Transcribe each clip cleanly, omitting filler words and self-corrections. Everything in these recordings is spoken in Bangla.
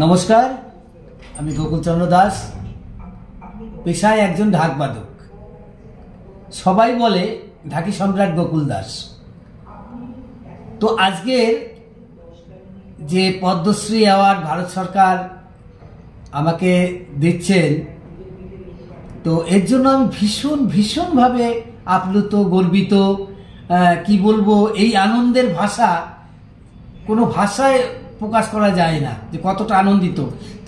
নমস্কার, আমি গোকুলচন্দ্র দাস, পেশায় একজন ঢাক বাদক। সবাই বলে ঢাকি সম্রাট গোকুল দাস। তো আজকের যে পদ্মশ্রী অ্যাওয়ার্ড ভারত সরকার আমাকে দিচ্ছেন, তো এর জন্য আমি ভীষণভাবে আপ্লুত, গর্বিত। কি বলবো, এই আনন্দের ভাষা কোনো ভাষায় প্রকাশ করা যায় না যে কতটা আনন্দিত।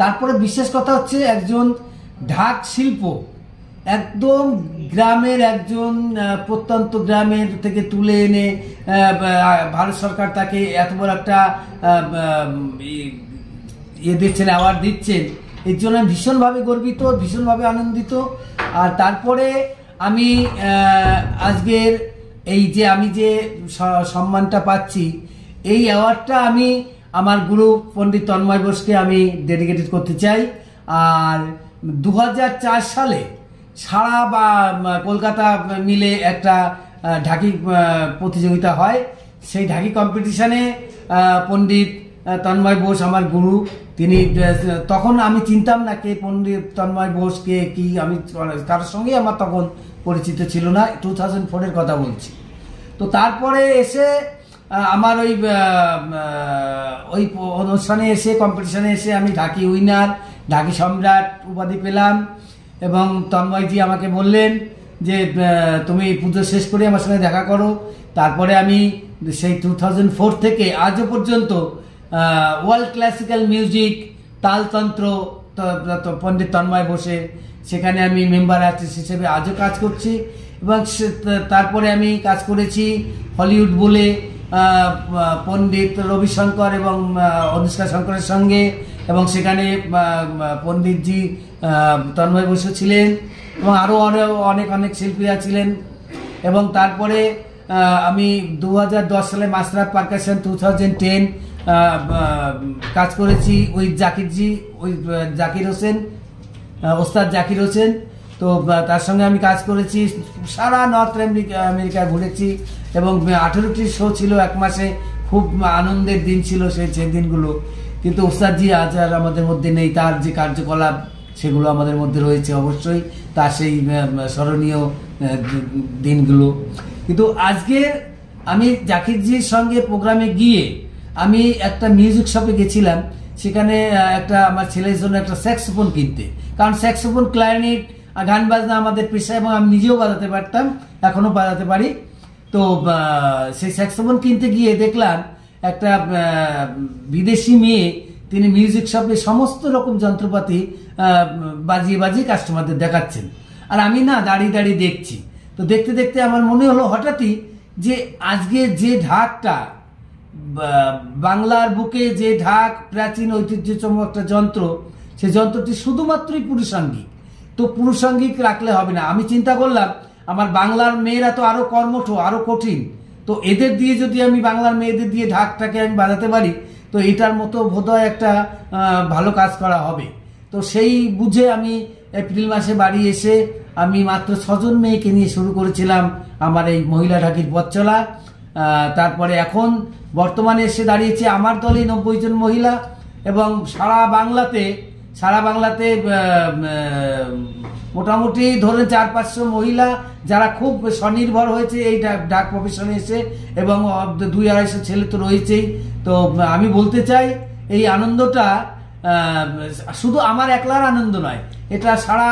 তারপরে বিশেষ কথা হচ্ছে, একজন ঢাক শিল্প একদম গ্রামের, একজন প্রত্যন্ত গ্রামের থেকে তুলে এনে ভারত সরকার তাকে এত বড় একটা দিচ্ছেন, অ্যাওয়ার্ড দিচ্ছেন। এর জন্য আমি ভীষণভাবে গর্বিত, ভীষণভাবে আনন্দিত। আর তারপরে আমি আজকের আমি যে সম্মানটা পাচ্ছি, এই অ্যাওয়ার্ডটা আমি আমার গুরু পণ্ডিত তন্ময় বোসকে আমি ডেডিকেটেড করতে চাই। আর 2004 সালে সারা কলকাতা মিলে একটা ঢাকি প্রতিযোগিতা হয়। সেই ঢাকি কম্পিটিশনে পণ্ডিত তন্ময় বোস আমার গুরু। তিনি তখন আমি চিনতাম না কে পণ্ডিত তন্ময় বোস, কে কি, আমি কারোর সঙ্গেই আমার তখন পরিচিত ছিল না। 2004-এর কথা বলছি। তো তারপরে এসে আমার ওই অনুষ্ঠানে এসে, কম্পিটিশনে এসে আমি ঢাকি উইনার, ঢাকি সম্রাট উপাধি পেলাম। এবং তন্ময়জি আমাকে বললেন যে তুমি পুজো শেষ করে আমার সঙ্গে দেখা করো। তারপরে আমি সেই 2004 থেকে আজও পর্যন্ত ওয়ার্ল্ড ক্লাসিক্যাল মিউজিক, তালতন্ত্র পণ্ডিত তন্ময় বোসে, সেখানে আমি মেম্বার আর্টিস্ট হিসেবে আজও কাজ করছি। এবং তারপরে আমি কাজ করেছি হলিউড বলে পণ্ডিত রবিশঙ্কর এবং অনুষ্কা শঙ্করের সঙ্গে, এবং সেখানে পণ্ডিতজি তন্ময় বসু ছিলেন এবং আরও অনেক শিল্পীরা ছিলেন। এবং তারপরে আমি 2010 সালে মাস্টার অফ পারকাশন 2010 কাজ করেছি ওই জাকির হোসেন, ওস্তাদ জাকির হোসেন। তো তার সঙ্গে আমি কাজ করেছি, সারা নর্থ আমেরিকা ঘুরেছি এবং 18টি শো ছিল এক মাসে। খুব আনন্দের দিন ছিল সেই দিনগুলো। কিন্তু ওস্তাদজি আজ আর আমাদের মধ্যে নেই। তার যে কার্যকলাপ সেগুলো আমাদের মধ্যে রয়েছে অবশ্যই, তার সেই স্মরণীয় দিনগুলো। কিন্তু আজকে আমি জাকিরজির সঙ্গে প্রোগ্রামে গিয়ে আমি একটা মিউজিক শপে গেছিলাম। সেখানে আমার ছেলের জন্য একটা স্যাক্সোফোন কিনতে, কারণ স্যাক্সোফোন, ক্লারিনেট, গান বাজনা আমাদের পেশা এবং আমি নিজেও বাজাতে পারতাম, এখনো বাজাতে পারি। তো সেই স্যাক্সোফোন কিনতে গিয়ে দেখলাম একটা বিদেশি মেয়ে, তিনি মিউজিক শপে সমস্ত রকম যন্ত্রপাতি বাজিয়ে কাস্টমারদের দেখাচ্ছেন। আর আমি না দাঁড়িয়ে দেখছি। তো দেখতে আমার মনে হলো হঠাৎই যে আজকে যে ঢাকটা, বাংলার বুকে যে ঢাক, প্রাচীন ঐতিহ্যতম একটা যন্ত্র, সেই যন্ত্রটি শুধুমাত্রই পুরুষাঙ্গিক। তো পুরুষাঙ্গিক রাখলে হবে না। আমি চিন্তা করলাম, আমার বাংলার মেয়েরা তো আরো কর্মঠ, আরো কঠিন। তো এদের দিয়ে যদি আমি বাংলার মেয়েদের দিয়ে ঢাকটাকে আমি বাজাতে পারি, তো এটার মতো বোধহয় একটা ভালো কাজ করা হবে। তো সেই বুঝে আমি এপ্রিল মাসে বাড়ি এসে আমি মাত্র 6 জন মেয়েকে নিয়ে শুরু করেছিলাম আমার এই মহিলা ঢাকির পথ চলা। তারপরে এখন বর্তমানে এসে দাঁড়িয়েছে আমার দলে 90 জন মহিলা, এবং সারা বাংলাতে মোটামুটি ধরেন 400-500 মহিলা যারা খুব স্বনির্ভর হয়েছে এই ঢাক প্রফেশনে এসে, এবং 200-250 ছেলে তো রয়েছেই। তো আমি বলতে চাই, এই আনন্দটা শুধু আমার একলার আনন্দ নয়, এটা সারা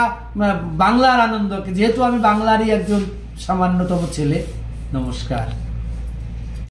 বাংলার আনন্দ, যেহেতু আমি বাংলারই একজন সামান্যতম ছেলে। নমস্কার।